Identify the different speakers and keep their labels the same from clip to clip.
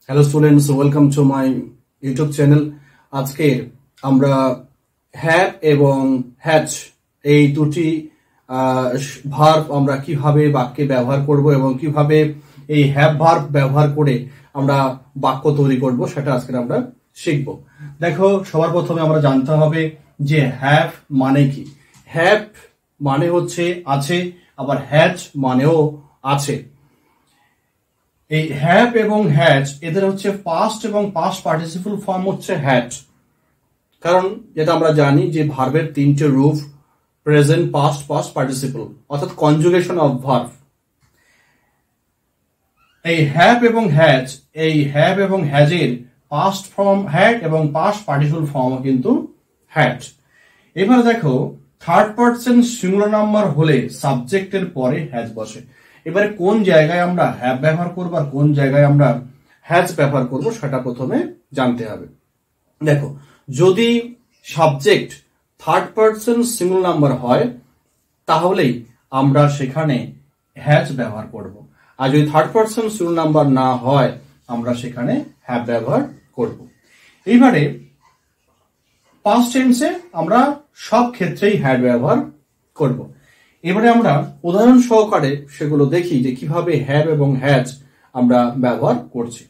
Speaker 1: Hello students, welcome to my YouTube channel. আজকের আমরা have এবং হ্যাজ এই দুটি ভার্ব আমরা কিভাবে বাক্যে ব্যবহার করব এবং কিভাবে এই হ্যাভ ভার্ব ব্যবহার করে আমরা বাক্য তৈরি করব সেটা আজকে আমরা শিখব। দেখো, সবার প্রথমে আমরা জানতে হবে যে হ্যাভ মানে কি। হ্যাভ মানে হচ্ছে আছে, আবার হ্যাজ মানেও আছে। এই হ্যাভ এবং হ্যাজ এদের হচ্ছে পাস্ট এবং পাস্ট পার্টিসিপল ফর্ম হচ্ছে হ্যাড। কারণ যেটা আমরা জানি যে ভার্বের তিনটে রূপ, প্রেজেন্ট, পাস্ট, পাস্ট পার্টিসিপল, অর্থাৎ কনজুগেশন অফ ভার্ব। এই হ্যাভ এবং হ্যাজের পাস্ট ফর্ম হ্যাড এবং পাস্ট পার্টিসিপল ফর্ম কিন্তু হ্যাড। এবারে দেখো, থার্ড পারসন সিঙ্গুলার নাম্বার হলে সাবজেক্টের পরে হ্যাজ বসে। এবারে কোন জায়গায় আমরা হ্যাভ ব্যবহার করবো আর কোন জায়গায় আমরা হ্যাজ ব্যবহার করব সেটা প্রথমে জানতে হবে। দেখো, যদি subject third person singular number হয় তাহলেই আমরা সেখানে হ্যাজ ব্যবহার করব, আর যদি থার্ড পারসন সিঙ্গুলার নাম্বার না হয় আমরা সেখানে হ্যাভ ব্যবহার করব। এইবারে পাস্ট টেন্সে আমরা সব ক্ষেত্রেই হ্যাড ব্যবহার করব। এবারে আমরা উদাহরণ সহকারে সেগুলো দেখি যে কিভাবে হ্যাভ এবং হ্যাজ আমরা ব্যবহার করছি।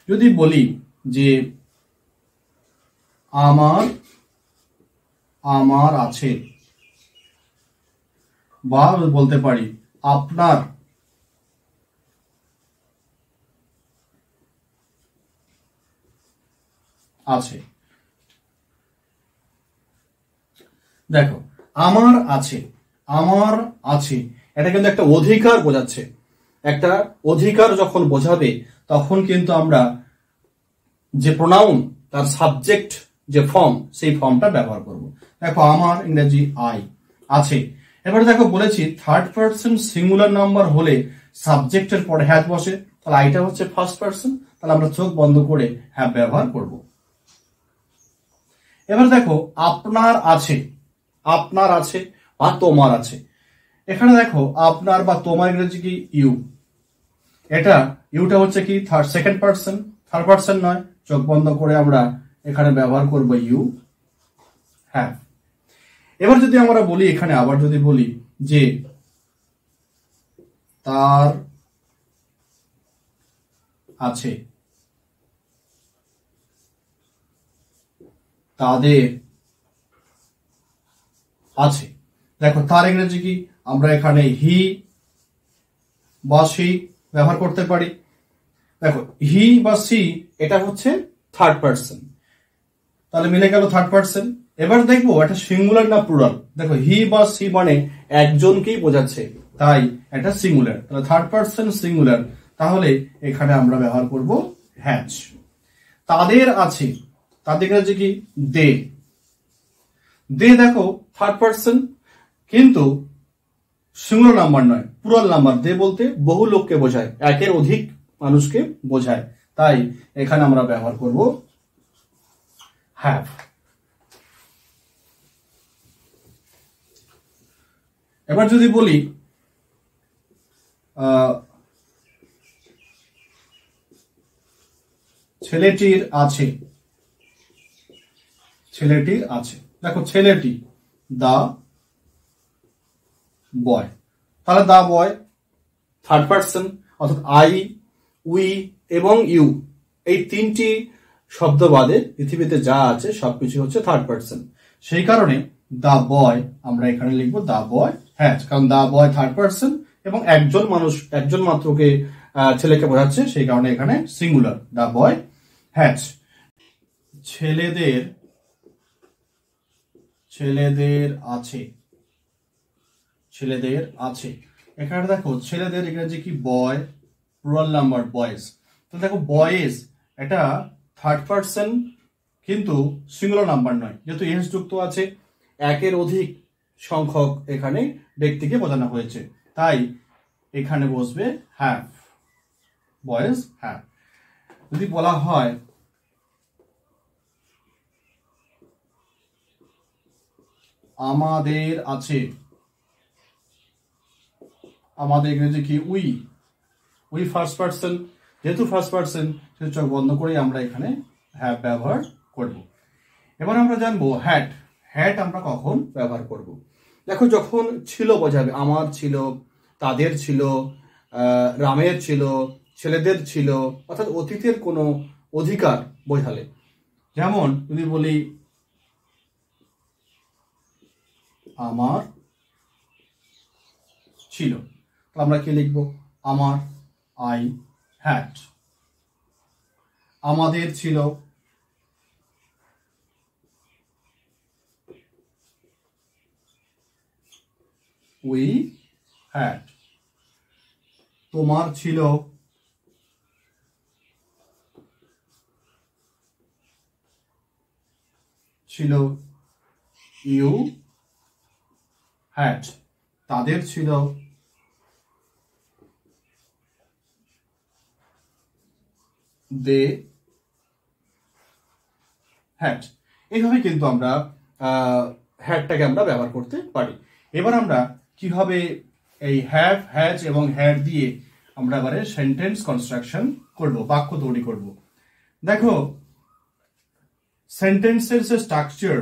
Speaker 1: যদি বলি যে আমার আছে, বা বলতে পারি আপনার আছে। দেখো, আমার আছে এটা কিন্তু একটা অধিকার বোঝাচ্ছে। একটা অধিকার যখন বোঝাবে তখন কিন্তু আমরা যে প্রোনাউন, তার সাবজেক্ট যে ফর্ম, সেই ফর্মটা ব্যবহার করব। দেখো, আমার ইংরেজি আই আছে। এবারে দেখো, বলেছি থার্ড পারসন সিঙ্গুলার নাম্বার হলে সাবজেক্টের পরে হ্যাজ বসে, তাহলে আইটা হচ্ছে ফার্স্ট পারসন, তাহলে আমরা চোখ বন্ধ করে হ্যাভ ব্যবহার করব। এবার দেখো, আপনার আছে বা তোমার আছে। এখানে দেখো, আপনার বা তোমার ইংরেজি কি ইউ। ইউটা হচ্ছে কি সেকেন্ড পারসন, থার্ড পারসন নয়। চোখ বন্ধ করে আমরা এখানে ব্যবহার করব ইউ হ্যাভ। এবার যদি আমরা বলি, এখানে আবার যদি বলি যে তার আছে, তাদের আছে। দেখো, তার ইংরেজি কি, আমরা এখানে হি বা সি ব্যবহার করতে পারি। দেখো, হি বা সি এটা হচ্ছে থার্ড পারসন, তাহলে মিলে গেল থার্ড পারসন। এবার দেখবো এটা সিঙ্গুলার না প্লুরাল। দেখো, হি বা সি মানে একজনকেই বোঝাচ্ছে, তাই এটা সিঙ্গুলার, তাহলে থার্ড পারসন সিঙ্গুলার, তাহলে এখানে আমরা ব্যবহার করব হ্যাজ। তাদের আছে, তাদের ইংরেজি কি দে। দেখো, থার্ড পারসন কিন্তু সিঙ্গুলার নাম্বার নয়, প্লুরাল নাম্বার। দে বলতে বহু লোককে বোঝায়, একের অধিক মানুষকে বোঝায়, তাই এখানে আমরা ব্যবহার করব হ্যাভ। এবার যদি বলি ছেলেটির আছে, দেখো, ছেলেটি দা বয়, তাহলে দা বয় থার্ড পারসন, অর্থাৎ আই, উই এবং ইউ এই তিনটি শব্দ বাদে পৃথিবীতে যা আছে সবকিছু হচ্ছে থার্ড পারসন। সেই কারণে দা বয় আমরা এখানে লিখবো দা বয় হ্যাজ, কারণ দা বয় থার্ড পারসন এবং একজন মাত্রকে ছেলেকে বোঝাচ্ছে, সেই কারণে এখানে সিঙ্গুলার দা বয় হ্যাজ। ছেলেদের আছে, এখানে দেখো, ছেলেদের ইংরেজি কি বয়, প্লুরাল নাম্বার বয়েজ। তো দেখো, বয়েজ এটা থার্ড পারসন কিন্তু সিঙ্গুলার নাম্বার নয়, যেহেতু এস যুক্ত আছে, একের অধিক সংখ্যক এখানে ব্যক্তিকে বোঝানো হয়েছে, তাই এখানে বসবে হ্যাভ, বয়েজ হ্যাভ। যদি বলা হয় আমাদের আছে, আমাদের ইংরেজি কি উই ফার্স্ট পারসন, যেহেতু ফার্স্ট পার্সন, সেহেতু চোখ বন্ধ করেই আমরা এখানে হ্যাভ ব্যবহার করব। এবার আমরা জানবো হ্যাড। হ্যাড আমরা কখন ব্যবহার করব। দেখো, যখন ছিল বোঝাবে, আমার ছিল, তাদের ছিল, রামের ছিল, ছেলেদের ছিল, অর্থাৎ অতীতের কোনো অধিকার বোঝালে। যেমন যদি বলি আমার ছিল, তো আমরা কি লিখবো? আমার, আই হ্যাড। আমাদের ছিল, উই হ্যাড। তোমার ছিল, ইউ হ্যাড। তাদের ছিল, দে হ্যাড। এইভাবে কিন্তু আমরা হ্যাডটাকে আমরা ব্যবহার করতে পারি। এবার আমরা কিভাবে এই হ্যাভ, হ্যাজ এবং হ্যাড দিয়ে আমরা এবারে সেন্টেন্স কনস্ট্রাকশন করব, বাক্য তৈরি করব। দেখো, সেন্টেন্সের যে স্ট্রাকচার,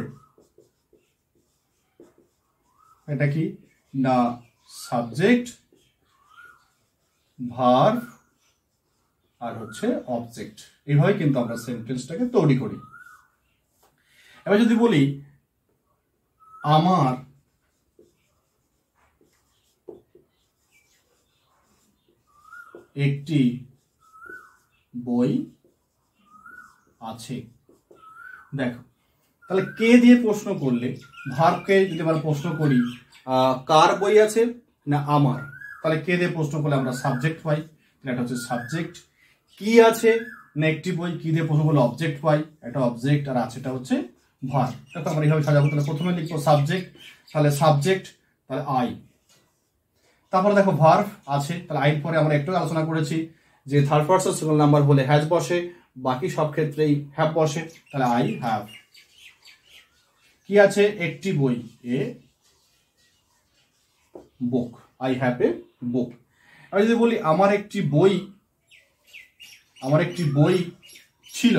Speaker 1: এটা কি না, সাবজেক্ট, ভার্ব আর হচ্ছে অবজেক্ট। এইভাবে কিন্তু আমরা সেন্টেন্সটাকে তৈরি করি। এবার যদি বলি আমার একটি বই আছে। দেখো, তাহলে কে দিয়ে প্রশ্ন করলে, ভার্বকে যদি আমরা প্রশ্ন করি কার বই আছে না আমার, তাহলে কে দিয়ে প্রশ্ন করলে আমরা সাবজেক্ট পাই, এটা হচ্ছে সাবজেক্ট। কি আছে না একটি বই, কি দিয়ে প্রশ্ন করলে অবজেক্ট পাই, এটা অবজেক্ট, আর আছেটা হচ্ছে ভার্ব। দেখো আমরা এইভাবে সাজাবো। তাহলে প্রথমে লিখবো সাবজেক্ট, তাহলে সাবজেক্ট, তাহলে আই। তারপরে দেখো ভার্ব আছে, তাহলে আইন পরে আমরা একটু আলোচনা করেছি যে থার্ড পারসন সিঙ্গুলার নাম্বার হলে হ্যাজ বসে, বাকি সব ক্ষেত্রেই হ্যাভ বসে, তাহলে আই হ্যাভ। কি আছে? একটি বই, এ বুক, আই হ্যাভ এ বুক। আমি যদি বলি আমার একটি বই ছিল,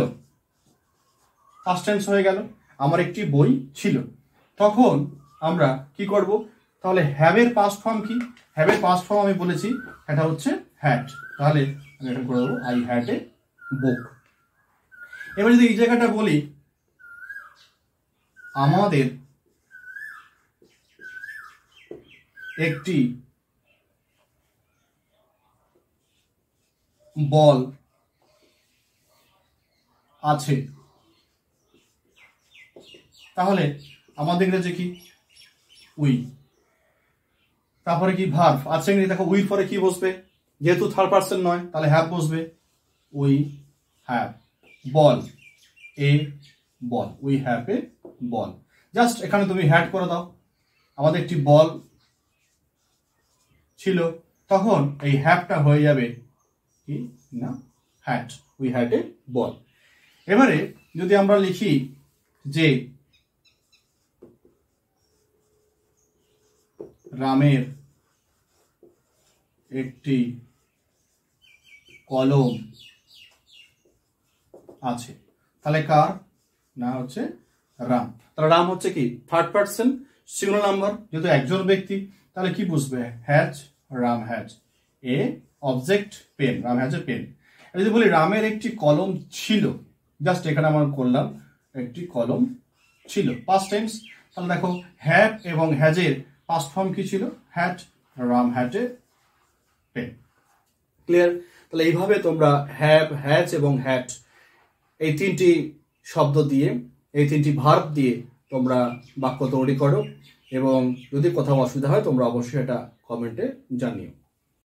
Speaker 1: ফার্স্ট টেন্স হয়ে গেল, আমার একটি বই ছিল। তখন আমরা কি করব? তাহলে হ্যাভের পাস্ট ফর্ম কি? হ্যাভের পাস্ট ফর্ম আমি বলেছি এটা হচ্ছে হ্যাড, তাহলে আমি এটা করে দেবো আই হ্যাড এ বুক। এবার যদি এই জায়গাটা বলি আমাদের একটি বল আছে, তাহলে আমাদের ইংরেজি কি? উই। তারপরে কি ভার্ব আছে ইংরেজি, দেখো উইর পরে কি বসবে? যেহেতু থার্ড পারসন নয়, তাহলে হ্যাভ বসবে, we have. Ball, A ball, we have a ball. Just এখানে তুমি হ্যাড করে দাও, আমাদের একটি বল ছিল, তখন এই হ্যাভটা হয়ে যাবে কি না হ্যাড, উই হ্যাড এ বল। এবারে যদি আমরা লিখি যে রামের একটি কলম আছে, তাহলে কার? না হচ্ছে রাম। তাহলে রাম হচ্ছে কি থার্ড পারসন সিঙ্গুলার নাম্বার, যেহেতু একজন ব্যক্তি, তাহলে কি বুঝবে? Has, Ram has a object pen, Ram has a pen. যদি বলি রামের একটি কলম ছিল, জাস্ট এখানে আমরা করলাম একটি কলম ছিল, পাস্ট টেন্স। তাহলে দেখো হ্যাভ এবং হ্যাজের পাস্ট ফর্ম কি ছিল? Had, Ram had a pen. Clear? তাহলে এইভাবে তোমরা হ্যাভ, হ্যাজ এবং হ্যাড এই তিনটি শব্দ দিয়ে, এই তিনটি ভার্ব দিয়ে তোমরা বাক্য তৈরি করো, এবং যদি কোথাও অসুবিধা হয় তোমরা অবশ্যই এটা কমেন্টে জানিও।